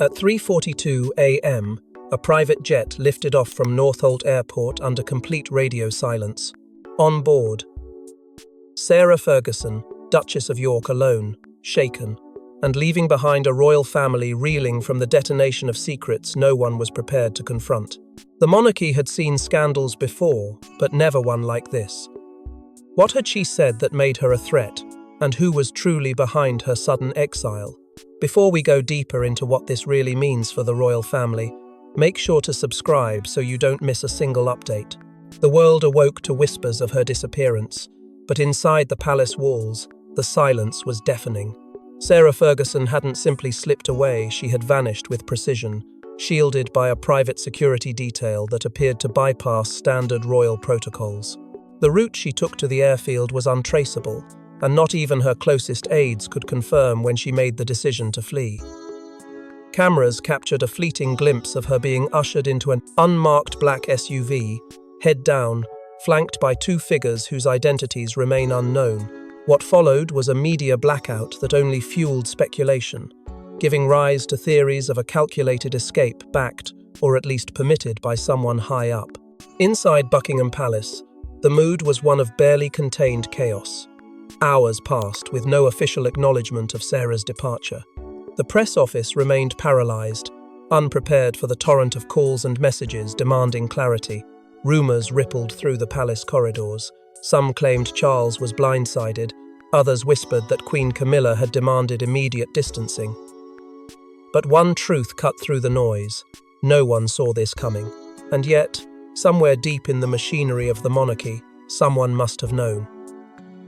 At 3:42 a.m., a private jet lifted off from Northolt Airport under complete radio silence. On board, Sarah Ferguson, Duchess of York, alone, shaken, and leaving behind a royal family reeling from the detonation of secrets no one was prepared to confront. The monarchy had seen scandals before, but never one like this. What had she said that made her a threat, and who was truly behind her sudden exile? Before we go deeper into what this really means for the royal family, make sure to subscribe so you don't miss a single update. The world awoke to whispers of her disappearance, but inside the palace walls, the silence was deafening. Sarah Ferguson hadn't simply slipped away, she had vanished with precision, shielded by a private security detail that appeared to bypass standard royal protocols. The route she took to the airfield was untraceable, and not even her closest aides could confirm when she made the decision to flee. Cameras captured a fleeting glimpse of her being ushered into an unmarked black SUV, head down, flanked by two figures whose identities remain unknown. What followed was a media blackout that only fueled speculation, giving rise to theories of a calculated escape backed, or at least permitted, by someone high up. Inside Buckingham Palace, the mood was one of barely contained chaos. Hours passed with no official acknowledgement of Sarah's departure. The press office remained paralyzed, unprepared for the torrent of calls and messages demanding clarity. Rumours rippled through the palace corridors. Some claimed Charles was blindsided, others whispered that Queen Camilla had demanded immediate distancing. But one truth cut through the noise. No one saw this coming. And yet, somewhere deep in the machinery of the monarchy, someone must have known.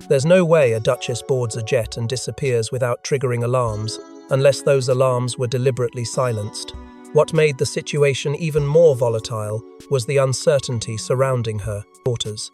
There's no way a duchess boards a jet and disappears without triggering alarms, unless those alarms were deliberately silenced. What made the situation even more volatile was the uncertainty surrounding her daughters.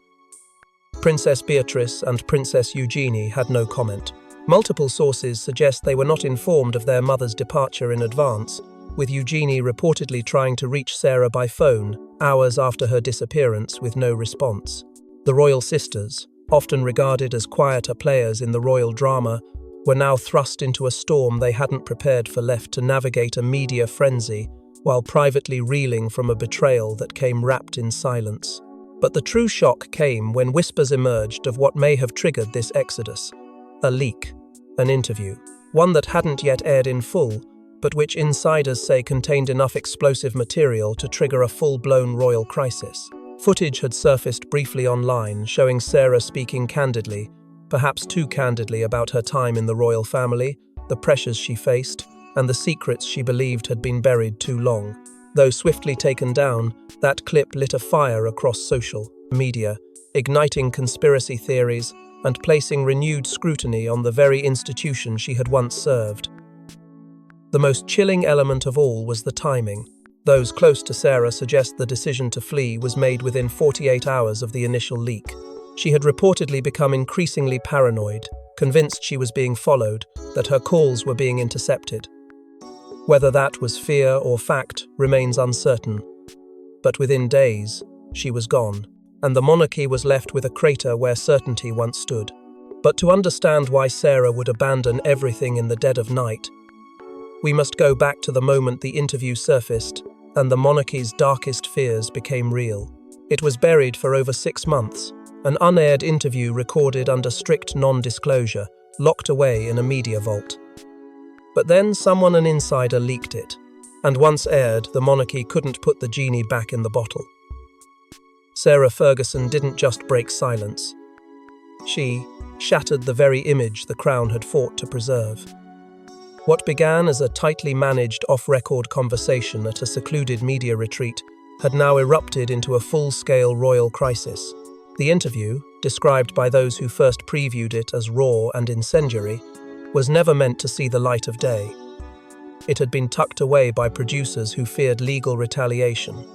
Princess Beatrice and Princess Eugenie had no comment. Multiple sources suggest they were not informed of their mother's departure in advance, with Eugenie reportedly trying to reach Sarah by phone hours after her disappearance with no response. The royal sisters, often regarded as quieter players in the royal drama, were now thrust into a storm they hadn't prepared for, left to navigate a media frenzy while privately reeling from a betrayal that came wrapped in silence. But the true shock came when whispers emerged of what may have triggered this exodus. A leak, an interview, one that hadn't yet aired in full, but which insiders say contained enough explosive material to trigger a full-blown royal crisis. Footage had surfaced briefly online, showing Sarah speaking candidly, perhaps too candidly, about her time in the royal family, the pressures she faced, and the secrets she believed had been buried too long. Though swiftly taken down, that clip lit a fire across social media, igniting conspiracy theories and placing renewed scrutiny on the very institution she had once served. The most chilling element of all was the timing. Those close to Sarah suggest the decision to flee was made within 48 hours of the initial leak. She had reportedly become increasingly paranoid, convinced she was being followed, that her calls were being intercepted. Whether that was fear or fact remains uncertain. But within days, she was gone, and the monarchy was left with a crater where certainty once stood. But to understand why Sarah would abandon everything in the dead of night, we must go back to the moment the interview surfaced and the monarchy's darkest fears became real. It was buried for over 6 months, an unaired interview recorded under strict non-disclosure, locked away in a media vault. But then an insider leaked it, and once aired, the monarchy couldn't put the genie back in the bottle. Sarah Ferguson didn't just break silence. She shattered the very image the crown had fought to preserve. What began as a tightly managed off-record conversation at a secluded media retreat had now erupted into a full-scale royal crisis. The interview, described by those who first previewed it as raw and incendiary, was never meant to see the light of day. It had been tucked away by producers who feared legal retaliation.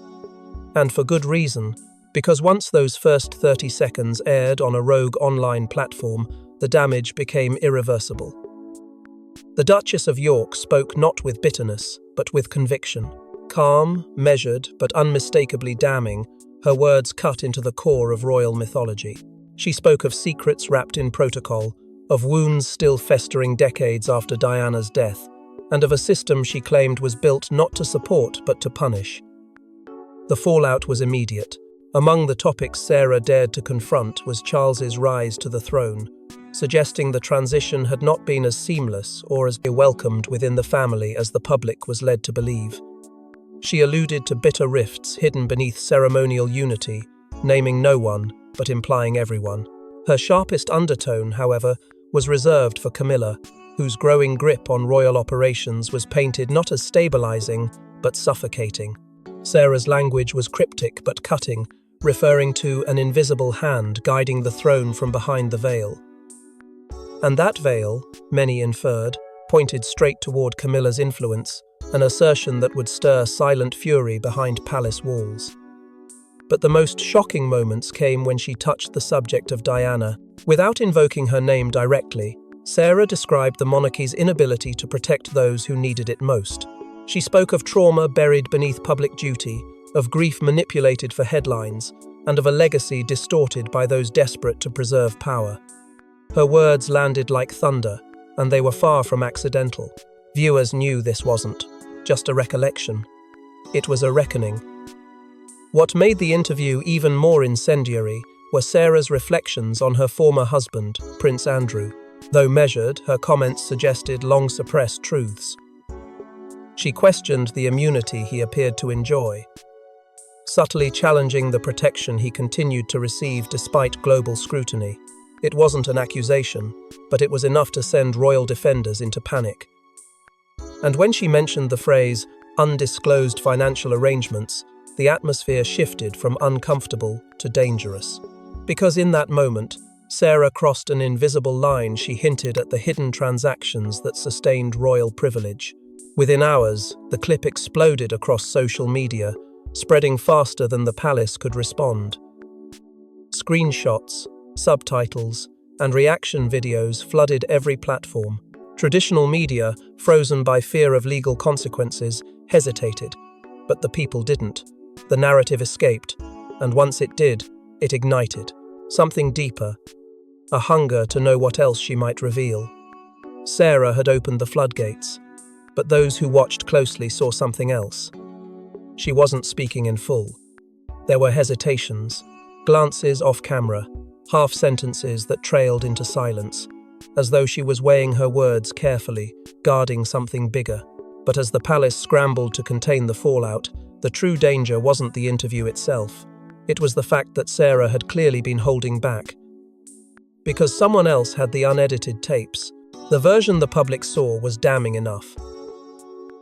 And for good reason, because once those first 30 seconds aired on a rogue online platform, the damage became irreversible. The Duchess of York spoke not with bitterness, but with conviction. Calm, measured, but unmistakably damning, her words cut into the core of royal mythology. She spoke of secrets wrapped in protocol, of wounds still festering decades after Diana's death, and of a system she claimed was built not to support but to punish. The fallout was immediate. Among the topics Sarah dared to confront was Charles's rise to the throne, suggesting the transition had not been as seamless or as welcomed within the family as the public was led to believe. She alluded to bitter rifts hidden beneath ceremonial unity, naming no one, but implying everyone. Her sharpest undertone, however, was reserved for Camilla, whose growing grip on royal operations was painted not as stabilizing, but suffocating. Sarah's language was cryptic but cutting, referring to an invisible hand guiding the throne from behind the veil. And that veil, many inferred, pointed straight toward Camilla's influence, an assertion that would stir silent fury behind palace walls. But the most shocking moments came when she touched the subject of Diana. Without invoking her name directly, Sarah described the monarchy's inability to protect those who needed it most. She spoke of trauma buried beneath public duty, of grief manipulated for headlines, and of a legacy distorted by those desperate to preserve power. Her words landed like thunder, and they were far from accidental. Viewers knew this wasn't just a recollection. It was a reckoning. What made the interview even more incendiary were Sarah's reflections on her former husband, Prince Andrew. Though measured, her comments suggested long-suppressed truths. She questioned the immunity he appeared to enjoy, subtly challenging the protection he continued to receive despite global scrutiny. It wasn't an accusation, but it was enough to send royal defenders into panic. And when she mentioned the phrase, undisclosed financial arrangements, the atmosphere shifted from uncomfortable to dangerous. Because in that moment, Sarah crossed an invisible line. She hinted at the hidden transactions that sustained royal privilege. Within hours, the clip exploded across social media, spreading faster than the palace could respond. Screenshots, subtitles, and reaction videos flooded every platform. Traditional media, frozen by fear of legal consequences, hesitated. But the people didn't. The narrative escaped, and once it did, it ignited. Something deeper, a hunger to know what else she might reveal. Sarah had opened the floodgates, but those who watched closely saw something else. She wasn't speaking in full. There were hesitations, glances off camera, half sentences that trailed into silence, as though she was weighing her words carefully, guarding something bigger. But as the palace scrambled to contain the fallout, the true danger wasn't the interview itself. It was the fact that Sarah had clearly been holding back. Because someone else had the unedited tapes, the version the public saw was damning enough.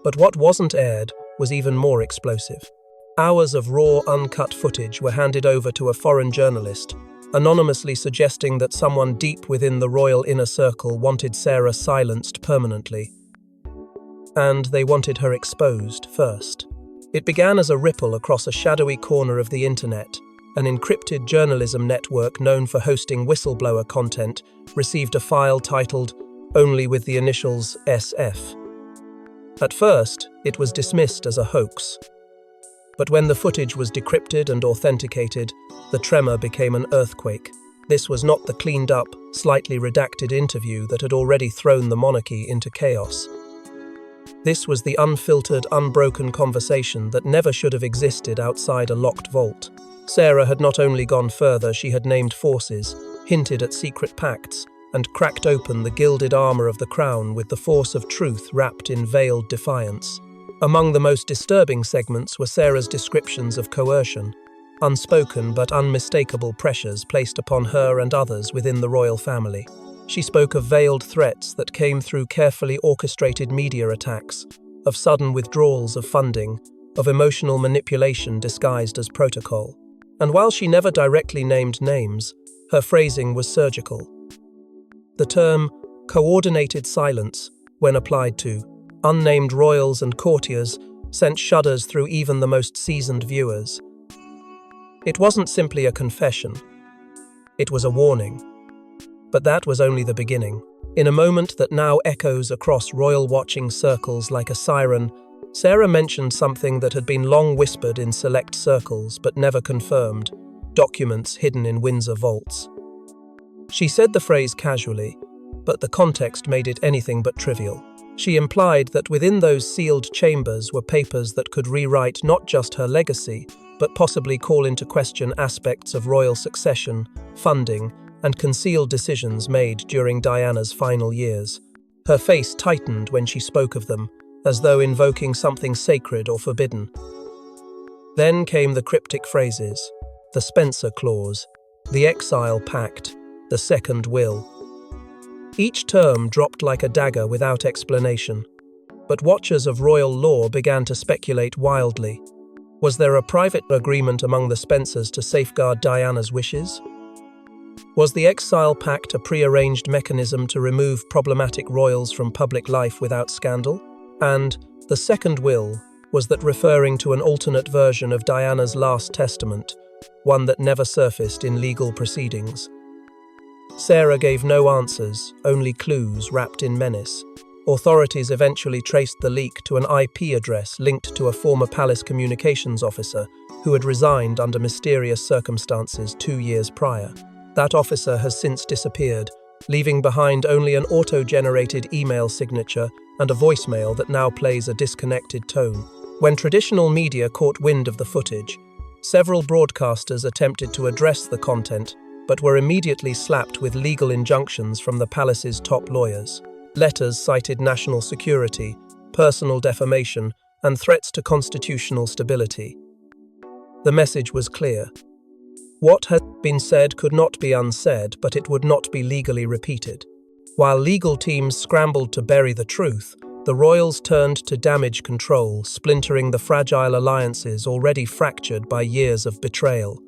But what wasn't aired was even more explosive. Hours of raw, uncut footage were handed over to a foreign journalist, anonymously suggesting that someone deep within the royal inner circle wanted Sarah silenced permanently. And they wanted her exposed first. It began as a ripple across a shadowy corner of the internet. An encrypted journalism network known for hosting whistleblower content received a file titled only with the initials SF. At first, it was dismissed as a hoax. But when the footage was decrypted and authenticated, the tremor became an earthquake. This was not the cleaned-up, slightly redacted interview that had already thrown the monarchy into chaos. This was the unfiltered, unbroken conversation that never should have existed outside a locked vault. Sarah had not only gone further, she had named forces, hinted at secret pacts, and cracked open the gilded armor of the crown with the force of truth wrapped in veiled defiance. Among the most disturbing segments were Sarah's descriptions of coercion, unspoken but unmistakable pressures placed upon her and others within the royal family. She spoke of veiled threats that came through carefully orchestrated media attacks, of sudden withdrawals of funding, of emotional manipulation disguised as protocol. And while she never directly named names, her phrasing was surgical. The term coordinated silence, when applied to unnamed royals and courtiers, sent shudders through even the most seasoned viewers. It wasn't simply a confession. It was a warning. But that was only the beginning. In a moment that now echoes across royal watching circles like a siren, Sarah mentioned something that had been long whispered in select circles but never confirmed: documents hidden in Windsor vaults. She said the phrase casually, but the context made it anything but trivial. She implied that within those sealed chambers were papers that could rewrite not just her legacy, but possibly call into question aspects of royal succession, funding, and concealed decisions made during Diana's final years. Her face tightened when she spoke of them, as though invoking something sacred or forbidden. Then came the cryptic phrases: the Spencer Clause, the Exile Pact, the Second Will. Each term dropped like a dagger without explanation, but watchers of royal law began to speculate wildly. Was there a private agreement among the Spencers to safeguard Diana's wishes? Was the Exile Pact a pre-arranged mechanism to remove problematic royals from public life without scandal? And the Second Will, was that referring to an alternate version of Diana's last testament, one that never surfaced in legal proceedings? Sarah gave no answers, only clues wrapped in menace. Authorities eventually traced the leak to an IP address linked to a former palace communications officer who had resigned under mysterious circumstances 2 years prior. That officer has since disappeared, leaving behind only an auto-generated email signature and a voicemail that now plays a disconnected tone. When traditional media caught wind of the footage, several broadcasters attempted to address the content, but were immediately slapped with legal injunctions from the palace's top lawyers. Letters cited national security, personal defamation, and threats to constitutional stability. The message was clear. What had been said could not be unsaid, but it would not be legally repeated. While legal teams scrambled to bury the truth, the royals turned to damage control, splintering the fragile alliances already fractured by years of betrayal.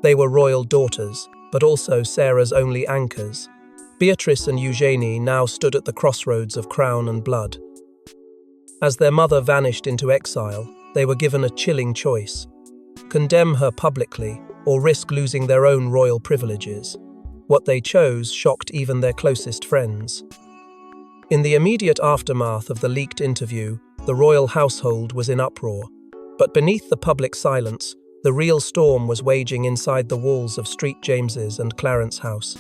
They were royal daughters, but also Sarah's only anchors. Beatrice and Eugenie now stood at the crossroads of crown and blood. As their mother vanished into exile, they were given a chilling choice: condemn her publicly or risk losing their own royal privileges. What they chose shocked even their closest friends. In the immediate aftermath of the leaked interview, the royal household was in uproar. But beneath the public silence, the real storm was waging inside the walls of St. James's and Clarence House.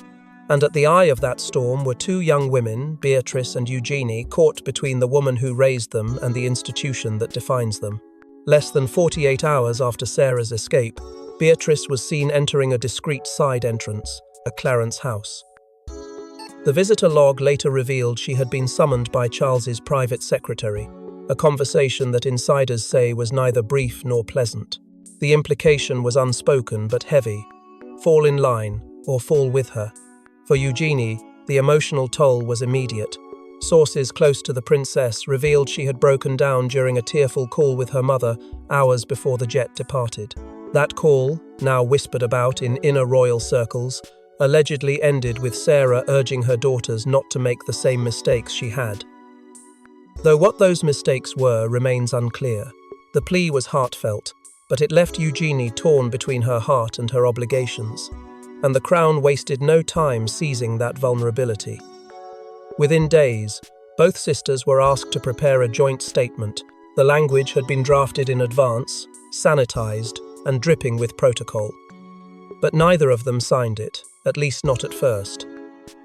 And at the eye of that storm were 2 young women, Beatrice and Eugenie, caught between the woman who raised them and the institution that defines them. Less than 48 hours after Sarah's escape, Beatrice was seen entering a discreet side entrance, a Clarence House. The visitor log later revealed she had been summoned by Charles's private secretary, a conversation that insiders say was neither brief nor pleasant. The implication was unspoken but heavy: fall in line or fall with her. For Eugenie, the emotional toll was immediate. Sources close to the princess revealed she had broken down during a tearful call with her mother hours before the jet departed. That call, now whispered about in inner royal circles, allegedly ended with Sarah urging her daughters not to make the same mistakes she had. Though what those mistakes were remains unclear. The plea was heartfelt, but it left Eugenie torn between her heart and her obligations, and the crown wasted no time seizing that vulnerability. Within days, both sisters were asked to prepare a joint statement. The language had been drafted in advance, sanitized, and dripping with protocol. But neither of them signed it, at least not at first.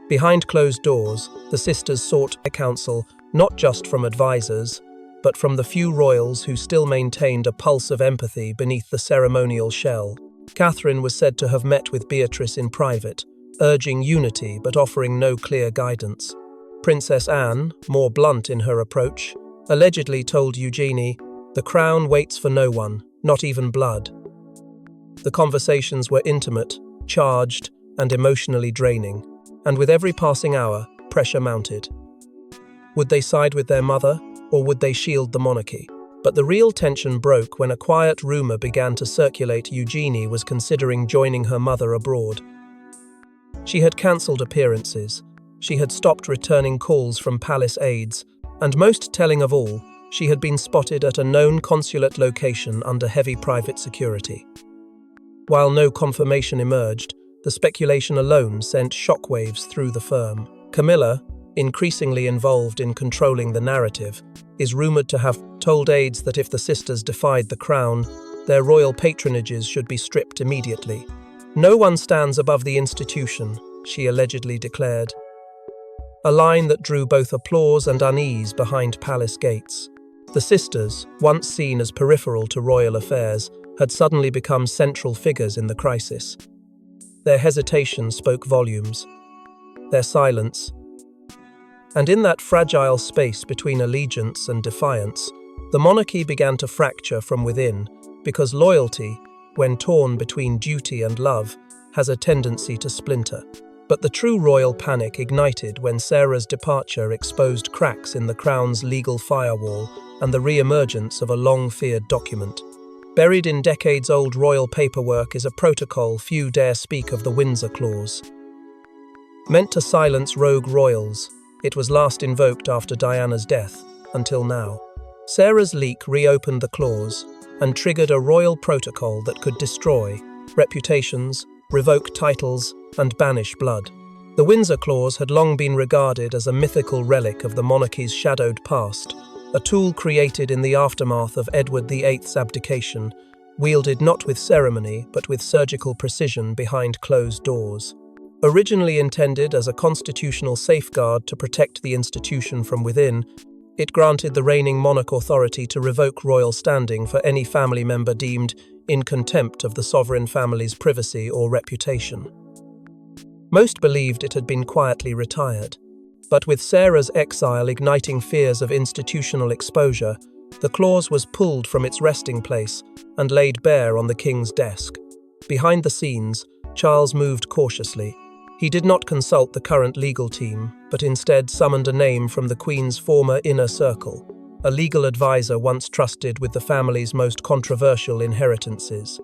Behind closed doors, the sisters sought counsel not just from advisors, but from the few royals who still maintained a pulse of empathy beneath the ceremonial shell. Catherine was said to have met with Beatrice in private, urging unity but offering no clear guidance. Princess Anne, more blunt in her approach, allegedly told Eugenie, "The crown waits for no one, not even blood." The conversations were intimate, charged, and emotionally draining, and with every passing hour, pressure mounted. Would they side with their mother, or would they shield the monarchy? But the real tension broke when a quiet rumor began to circulate Eugenie was considering joining her mother abroad. She had cancelled appearances, she had stopped returning calls from palace aides, and most telling of all, she had been spotted at a known consulate location under heavy private security. While no confirmation emerged, the speculation alone sent shockwaves through the firm. Camilla, increasingly involved in controlling the narrative, is rumoured to have told aides that if the sisters defied the crown, their royal patronages should be stripped immediately. "No one stands above the institution," she allegedly declared. a line that drew both applause and unease behind palace gates. The sisters, once seen as peripheral to royal affairs, had suddenly become central figures in the crisis. Their hesitation spoke volumes. Their silence. And in that fragile space between allegiance and defiance, the monarchy began to fracture from within, because loyalty, when torn between duty and love, has a tendency to splinter. But the true royal panic ignited when Sarah's departure exposed cracks in the Crown's legal firewall and the re-emergence of a long-feared document. Buried in decades-old royal paperwork is a protocol few dare speak of, the Windsor Clause. Meant to silence rogue royals, it was last invoked after Diana's death, until now. Sarah's leak reopened the clause and triggered a royal protocol that could destroy reputations, revoke titles, and banish blood. The Windsor Clause had long been regarded as a mythical relic of the monarchy's shadowed past, a tool created in the aftermath of Edward VIII's abdication, wielded not with ceremony but with surgical precision behind closed doors. Originally intended as a constitutional safeguard to protect the institution from within, it granted the reigning monarch authority to revoke royal standing for any family member deemed in contempt of the sovereign family's privacy or reputation. Most believed it had been quietly retired, but with Sarah's exile igniting fears of institutional exposure, the clause was pulled from its resting place and laid bare on the king's desk. Behind the scenes, Charles moved cautiously. He did not consult the current legal team, but instead summoned a name from the Queen's former inner circle, a legal advisor once trusted with the family's most controversial inheritances.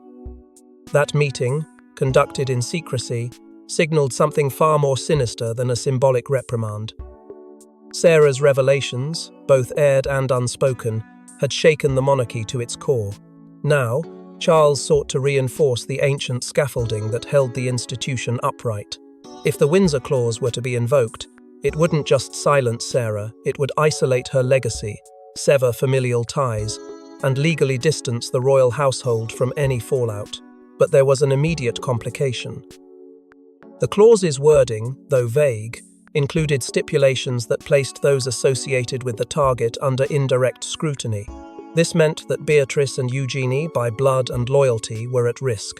That meeting, conducted in secrecy, signaled something far more sinister than a symbolic reprimand. Sarah's revelations, both aired and unspoken, had shaken the monarchy to its core. Now, Charles sought to reinforce the ancient scaffolding that held the institution upright. If the Windsor Clause were to be invoked, it wouldn't just silence Sarah, it would isolate her legacy, sever familial ties, and legally distance the royal household from any fallout. But there was an immediate complication. The clause's wording, though vague, included stipulations that placed those associated with the target under indirect scrutiny. This meant that Beatrice and Eugenie, by blood and loyalty, were at risk.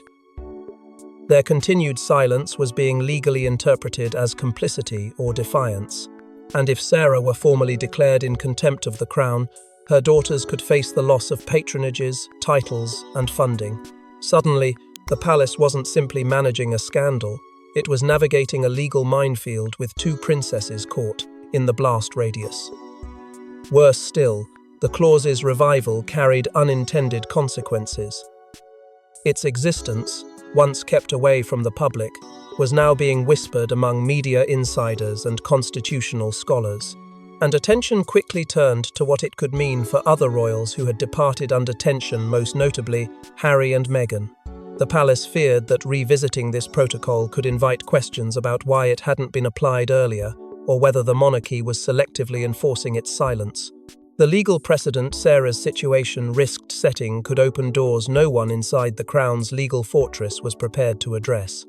Their continued silence was being legally interpreted as complicity or defiance, and if Sarah were formally declared in contempt of the crown, her daughters could face the loss of patronages, titles, and funding. Suddenly, the palace wasn't simply managing a scandal, it was navigating a legal minefield with two princesses caught in the blast radius. Worse still, the clause's revival carried unintended consequences. Its existence, once kept away from the public, was now being whispered among media insiders and constitutional scholars, and attention quickly turned to what it could mean for other royals who had departed under tension, most notably Harry and Meghan. The palace feared that revisiting this protocol could invite questions about why it hadn't been applied earlier, or whether the monarchy was selectively enforcing its silence. The legal precedent Sarah's situation risked setting could open doors no one inside the Crown's legal fortress was prepared to address.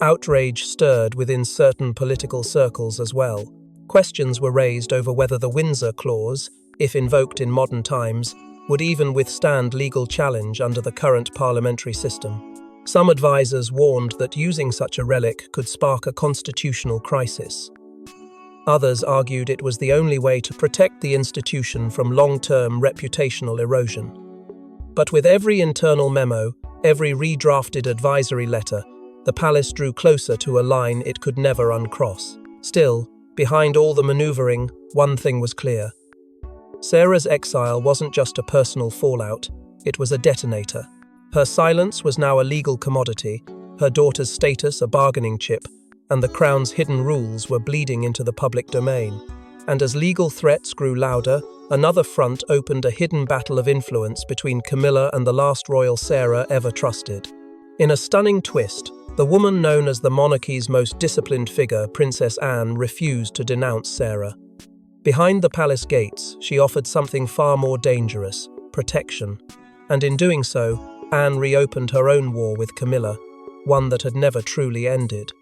Outrage stirred within certain political circles as well. Questions were raised over whether the Windsor Clause, if invoked in modern times, would even withstand legal challenge under the current parliamentary system. Some advisors warned that using such a relic could spark a constitutional crisis. Others argued it was the only way to protect the institution from long-term reputational erosion. But with every internal memo, every redrafted advisory letter, the palace drew closer to a line it could never uncross. Still, behind all the maneuvering, one thing was clear. Sarah's exile wasn't just a personal fallout, it was a detonator. Her silence was now a legal commodity, her daughter's status a bargaining chip, and the Crown's hidden rules were bleeding into the public domain. And as legal threats grew louder, another front opened a hidden battle of influence between Camilla and the last royal Sarah ever trusted. In a stunning twist, the woman known as the monarchy's most disciplined figure, Princess Anne, refused to denounce Sarah. Behind the palace gates, she offered something far more dangerous: protection. And in doing so, Anne reopened her own war with Camilla, one that had never truly ended.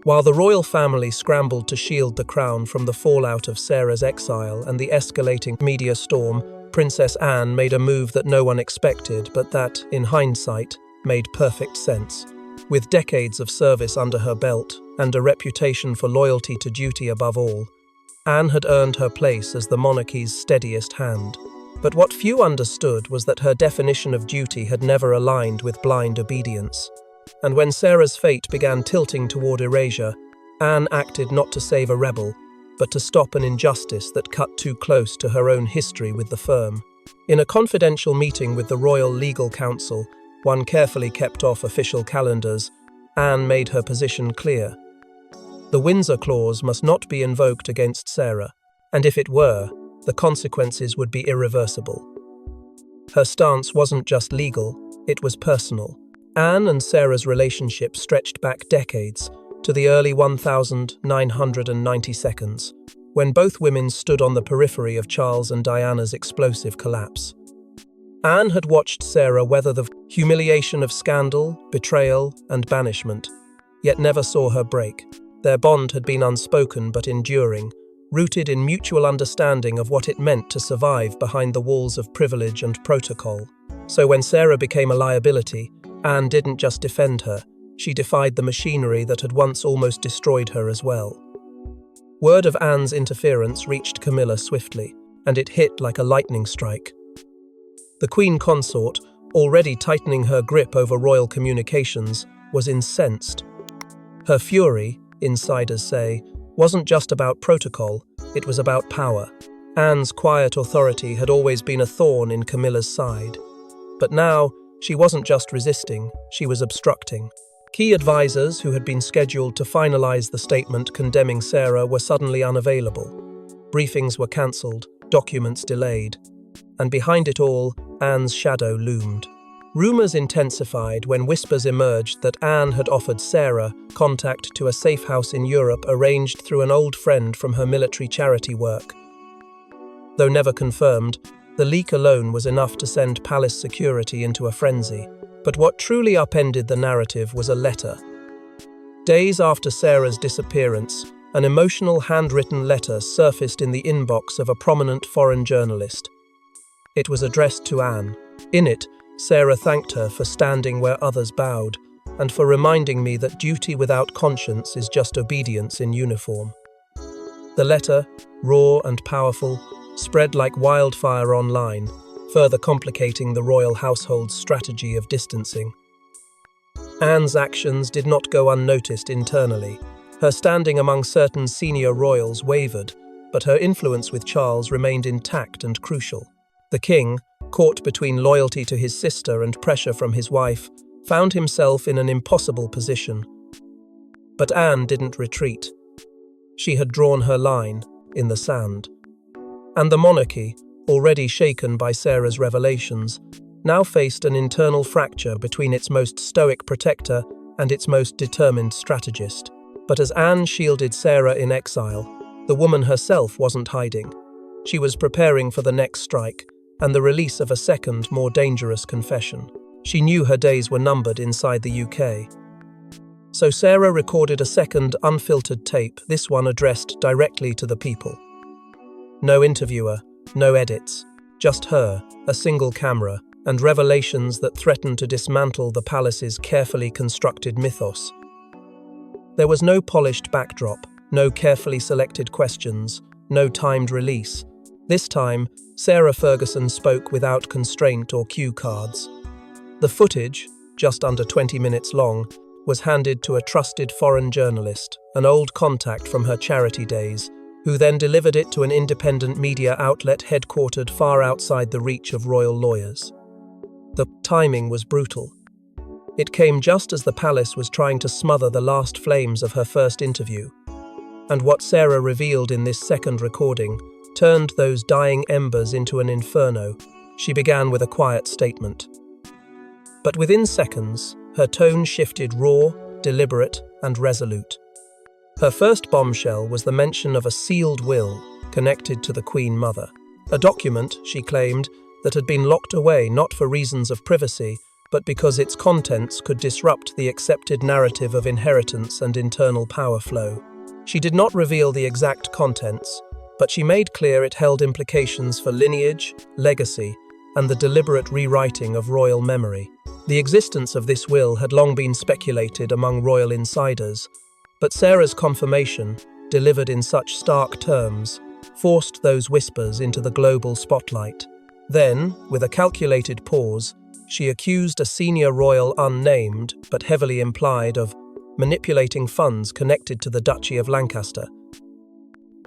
While the royal family scrambled to shield the crown from the fallout of Sarah's exile and the escalating media storm, Princess Anne made a move that no one expected, but that, in hindsight, made perfect sense. With decades of service under her belt and a reputation for loyalty to duty above all, Anne had earned her place as the monarchy's steadiest hand. But what few understood was that her definition of duty had never aligned with blind obedience. And when Sarah's fate began tilting toward erasure, Anne acted not to save a rebel, but to stop an injustice that cut too close to her own history with the firm. In a confidential meeting with the Royal Legal Council, one carefully kept off official calendars, Anne made her position clear. The Windsor Clause must not be invoked against Sarah, and if it were, the consequences would be irreversible. Her stance wasn't just legal, it was personal. Anne and Sarah's relationship stretched back decades, to the early 1992s, when both women stood on the periphery of Charles and Diana's explosive collapse. Anne had watched Sarah weather the humiliation of scandal, betrayal, and banishment, yet never saw her break. Their bond had been unspoken but enduring, rooted in mutual understanding of what it meant to survive behind the walls of privilege and protocol. So when Sarah became a liability, Anne didn't just defend her, she defied the machinery that had once almost destroyed her as well. Word of Anne's interference reached Camilla swiftly, and it hit like a lightning strike. The Queen Consort, already tightening her grip over royal communications, was incensed. Her fury, insiders say, wasn't just about protocol, it was about power. Anne's quiet authority had always been a thorn in Camilla's side. But now, she wasn't just resisting, she was obstructing. Key advisors who had been scheduled to finalize the statement condemning Sarah were suddenly unavailable. Briefings were cancelled, documents delayed. And behind it all, Anne's shadow loomed. Rumours intensified when whispers emerged that Anne had offered Sarah contact to a safe house in Europe arranged through an old friend from her military charity work. Though never confirmed, the leak alone was enough to send palace security into a frenzy. But what truly upended the narrative was a letter. Days after Sarah's disappearance, an emotional handwritten letter surfaced in the inbox of a prominent foreign journalist. It was addressed to Anne. In it, Sarah thanked her for standing where others bowed, and for reminding me that duty without conscience is just obedience in uniform. The letter, raw and powerful, spread like wildfire online, further complicating the royal household's strategy of distancing. Anne's actions did not go unnoticed internally. Her standing among certain senior royals wavered, but her influence with Charles remained intact and crucial. The king, caught between loyalty to his sister and pressure from his wife, found himself in an impossible position. But Anne didn't retreat. She had drawn her line in the sand. And the monarchy, already shaken by Sarah's revelations, now faced an internal fracture between its most stoic protector and its most determined strategist. But as Anne shielded Sarah in exile, the woman herself wasn't hiding. She was preparing for the next strike and the release of a second, more dangerous confession. She knew her days were numbered inside the UK. So Sarah recorded a second, unfiltered tape, this one addressed directly to the people. No interviewer, no edits, just her, a single camera, and revelations that threatened to dismantle the palace's carefully constructed mythos. There was no polished backdrop, no carefully selected questions, no timed release. This time, Sarah Ferguson spoke without constraint or cue cards. The footage, just under 20 minutes long, was handed to a trusted foreign journalist, an old contact from her charity days, who then delivered it to an independent media outlet headquartered far outside the reach of royal lawyers. The timing was brutal. It came just as the palace was trying to smother the last flames of her first interview. And what Sarah revealed in this second recording turned those dying embers into an inferno. She began with a quiet statement. But within seconds, her tone shifted raw, deliberate, and resolute. Her first bombshell was the mention of a sealed will connected to the Queen Mother. A document, she claimed, that had been locked away not for reasons of privacy, but because its contents could disrupt the accepted narrative of inheritance and internal power flow. She did not reveal the exact contents, but she made clear it held implications for lineage, legacy, and the deliberate rewriting of royal memory. The existence of this will had long been speculated among royal insiders, but Sarah's confirmation, delivered in such stark terms, forced those whispers into the global spotlight. Then, with a calculated pause, she accused a senior royal unnamed, but heavily implied, of manipulating funds connected to the Duchy of Lancaster.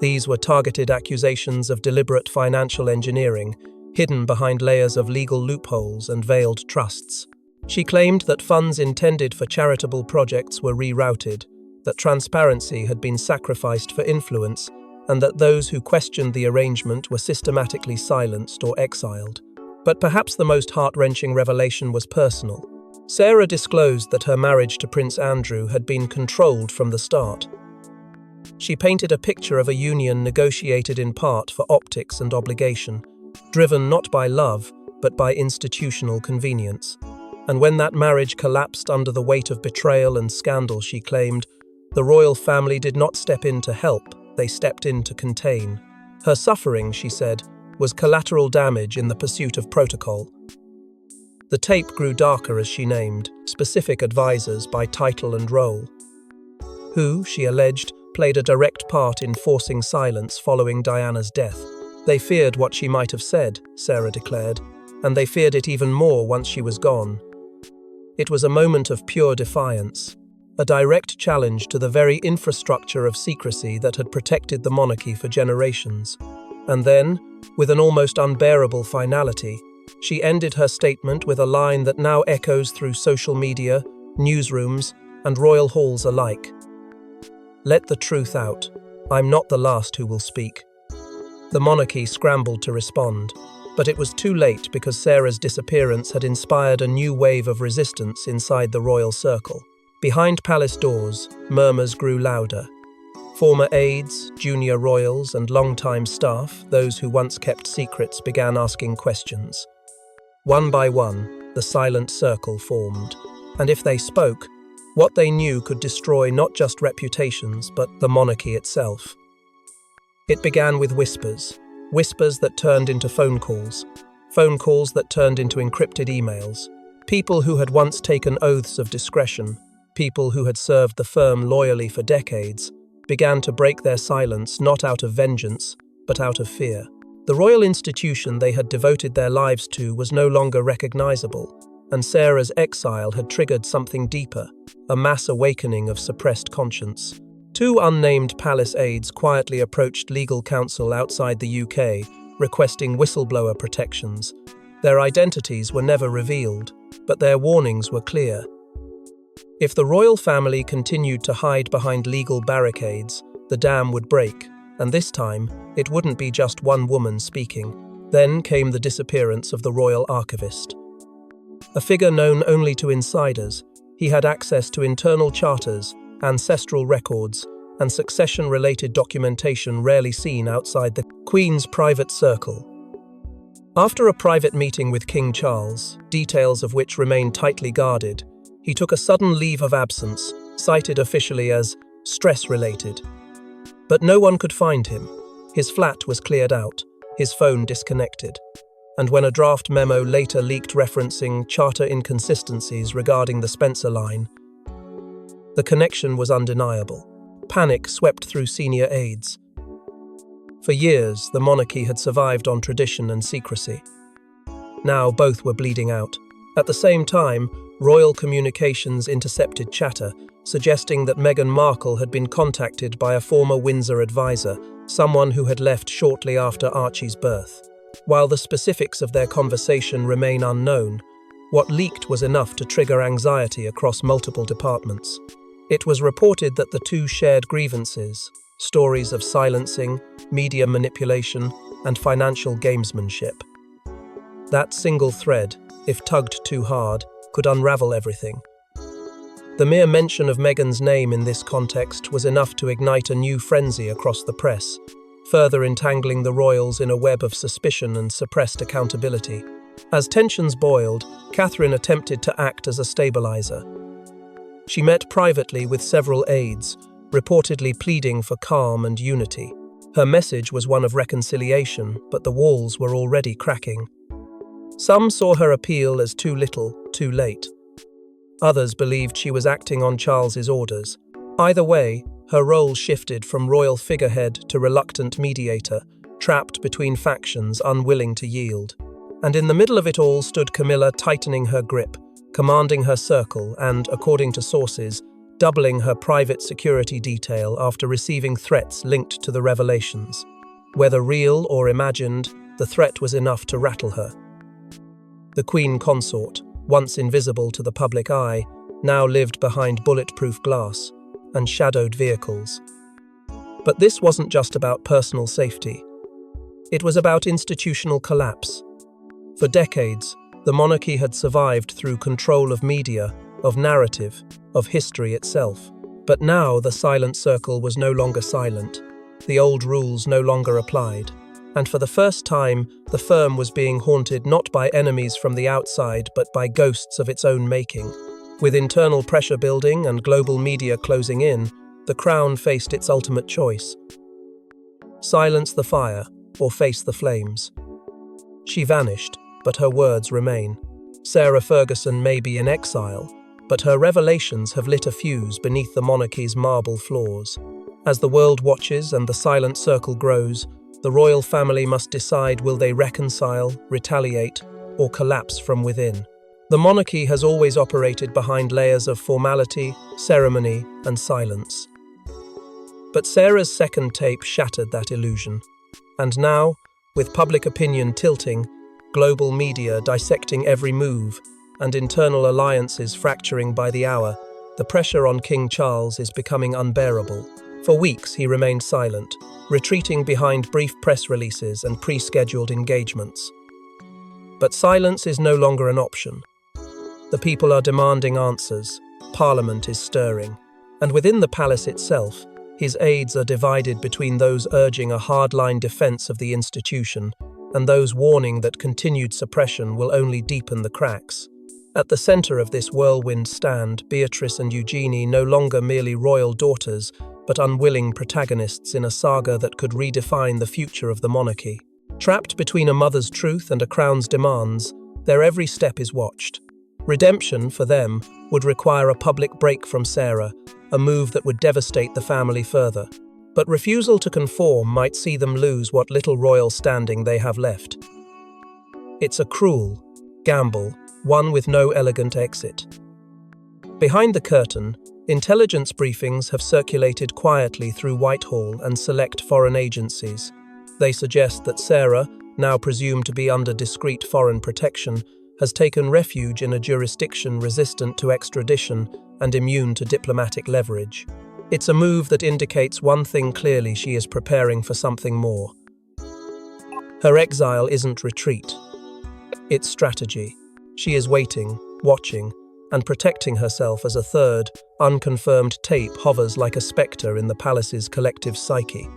These were targeted accusations of deliberate financial engineering, hidden behind layers of legal loopholes and veiled trusts. She claimed that funds intended for charitable projects were rerouted, that transparency had been sacrificed for influence, and that those who questioned the arrangement were systematically silenced or exiled. But perhaps the most heart-wrenching revelation was personal. Sarah disclosed that her marriage to Prince Andrew had been controlled from the start. She painted a picture of a union negotiated in part for optics and obligation, driven not by love, but by institutional convenience. And when that marriage collapsed under the weight of betrayal and scandal, she claimed, the royal family did not step in to help, they stepped in to contain. Her suffering, she said, was collateral damage in the pursuit of protocol. The tape grew darker as she named specific advisors by title and role, who, she alleged, played a direct part in forcing silence following Diana's death. They feared what she might have said, Sarah declared, and they feared it even more once she was gone. It was a moment of pure defiance, a direct challenge to the very infrastructure of secrecy that had protected the monarchy for generations. And then, with an almost unbearable finality, she ended her statement with a line that now echoes through social media, newsrooms, and royal halls alike. Let the truth out. I'm not the last who will speak. The monarchy scrambled to respond, but it was too late because Sarah's disappearance had inspired a new wave of resistance inside the royal circle. Behind palace doors, murmurs grew louder. Former aides, junior royals, and long-time staff, those who once kept secrets, began asking questions. One by one, the silent circle formed, and if they spoke, what they knew could destroy not just reputations, but the monarchy itself. It began with whispers that turned into phone calls that turned into encrypted emails. People who had once taken oaths of discretion, people who had served the firm loyally for decades, began to break their silence not out of vengeance, but out of fear. The royal institution they had devoted their lives to was no longer recognizable, and Sarah's exile had triggered something deeper, a mass awakening of suppressed conscience. Two unnamed palace aides quietly approached legal counsel outside the UK, requesting whistleblower protections. Their identities were never revealed, but their warnings were clear. If the royal family continued to hide behind legal barricades, the dam would break, and this time, it wouldn't be just one woman speaking. Then came the disappearance of the royal archivist. A figure known only to insiders, he had access to internal charters, ancestral records, and succession-related documentation rarely seen outside the Queen's private circle. After a private meeting with King Charles, details of which remained tightly guarded, he took a sudden leave of absence, cited officially as stress-related. But no one could find him. His flat was cleared out, his phone disconnected. And when a draft memo later leaked referencing charter inconsistencies regarding the Spencer line, the connection was undeniable. Panic swept through senior aides. For years, the monarchy had survived on tradition and secrecy. Now both were bleeding out. At the same time, royal communications intercepted chatter, suggesting that Meghan Markle had been contacted by a former Windsor advisor, someone who had left shortly after Archie's birth. While the specifics of their conversation remain unknown, what leaked was enough to trigger anxiety across multiple departments. It was reported that the two shared grievances, stories of silencing, media manipulation, and financial gamesmanship. That single thread, if tugged too hard, could unravel everything. The mere mention of Meghan's name in this context was enough to ignite a new frenzy across the press, further entangling the royals in a web of suspicion and suppressed accountability. As tensions boiled, Catherine attempted to act as a stabilizer. She met privately with several aides, reportedly pleading for calm and unity. Her message was one of reconciliation, but the walls were already cracking. Some saw her appeal as too little, too late. Others believed she was acting on Charles's orders. Either way, her role shifted from royal figurehead to reluctant mediator, trapped between factions unwilling to yield. And in the middle of it all stood Camilla, tightening her grip, commanding her circle and, according to sources, doubling her private security detail after receiving threats linked to the revelations. Whether real or imagined, the threat was enough to rattle her. The Queen Consort, once invisible to the public eye, now lived behind bulletproof glass and shadowed vehicles. But this wasn't just about personal safety. It was about institutional collapse. For decades, the monarchy had survived through control of media, of narrative, of history itself. But now the silent circle was no longer silent. The old rules no longer applied. And for the first time, the firm was being haunted not by enemies from the outside, but by ghosts of its own making. With internal pressure building and global media closing in, the crown faced its ultimate choice: silence the fire or face the flames. She vanished, but her words remain. Sarah Ferguson may be in exile, but her revelations have lit a fuse beneath the monarchy's marble floors. As the world watches and the silent circle grows, the royal family must decide: will they reconcile, retaliate, or collapse from within? The monarchy has always operated behind layers of formality, ceremony, and silence. But Sarah's second tape shattered that illusion. And now, with public opinion tilting, global media dissecting every move, and internal alliances fracturing by the hour, the pressure on King Charles is becoming unbearable. For weeks he remained silent, retreating behind brief press releases and pre-scheduled engagements. But silence is no longer an option. The people are demanding answers, Parliament is stirring, and within the palace itself, his aides are divided between those urging a hardline defense of the institution and those warning that continued suppression will only deepen the cracks. At the center of this whirlwind stand Beatrice and Eugenie, no longer merely royal daughters, but unwilling protagonists in a saga that could redefine the future of the monarchy. Trapped between a mother's truth and a crown's demands, their every step is watched. Redemption, for them, would require a public break from Sarah, a move that would devastate the family further. But refusal to conform might see them lose what little royal standing they have left. It's a cruel gamble, one with no elegant exit. Behind the curtain, intelligence briefings have circulated quietly through Whitehall and select foreign agencies. They suggest that Sarah, now presumed to be under discreet foreign protection, has taken refuge in a jurisdiction resistant to extradition and immune to diplomatic leverage. It's a move that indicates one thing clearly: she is preparing for something more. Her exile isn't retreat. It's strategy. She is waiting, watching, and protecting herself as a third, unconfirmed tape hovers like a spectre in the palace's collective psyche.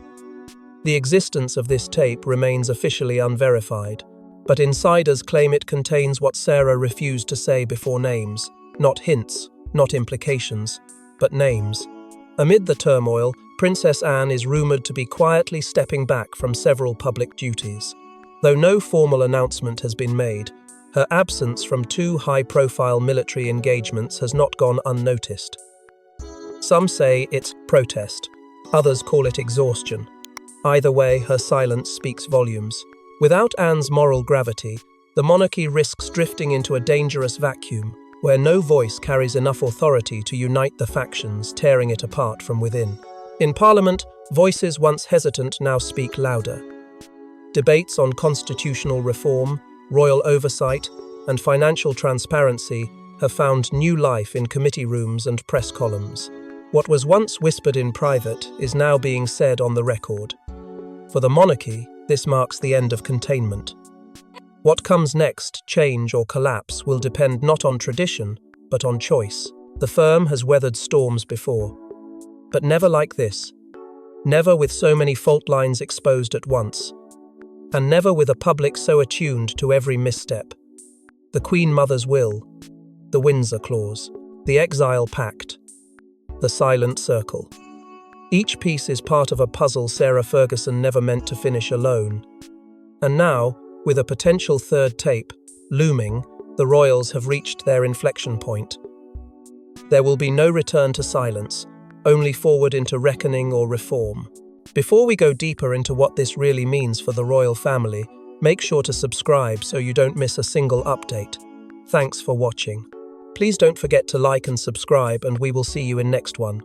The existence of this tape remains officially unverified, but insiders claim it contains what Sarah refused to say before: names. Not hints, not implications, but names. Amid the turmoil, Princess Anne is rumoured to be quietly stepping back from several public duties. Though no formal announcement has been made, her absence from 2 high-profile military engagements has not gone unnoticed. Some say it's protest, others call it exhaustion. Either way, her silence speaks volumes. Without Anne's moral gravity, the monarchy risks drifting into a dangerous vacuum, where no voice carries enough authority to unite the factions, tearing it apart from within. In Parliament, voices once hesitant now speak louder. Debates on constitutional reform, royal oversight, and financial transparency have found new life in committee rooms and press columns. What was once whispered in private is now being said on the record. For the monarchy, this marks the end of containment. What comes next, change or collapse, will depend not on tradition, but on choice. The firm has weathered storms before, but never like this. Never with so many fault lines exposed at once, and never with a public so attuned to every misstep. the Queen Mother's Will, the Windsor Clause, the Exile Pact, the Silent Circle. Each piece is part of a puzzle Sarah Ferguson never meant to finish alone. And now, with a potential third tape looming, the royals have reached their inflection point. There will be no return to silence, only forward into reckoning or reform. Before we go deeper into what this really means for the royal family, make sure to subscribe so you don't miss a single update. Thanks for watching. Please don't forget to like and subscribe, and we will see you in next one.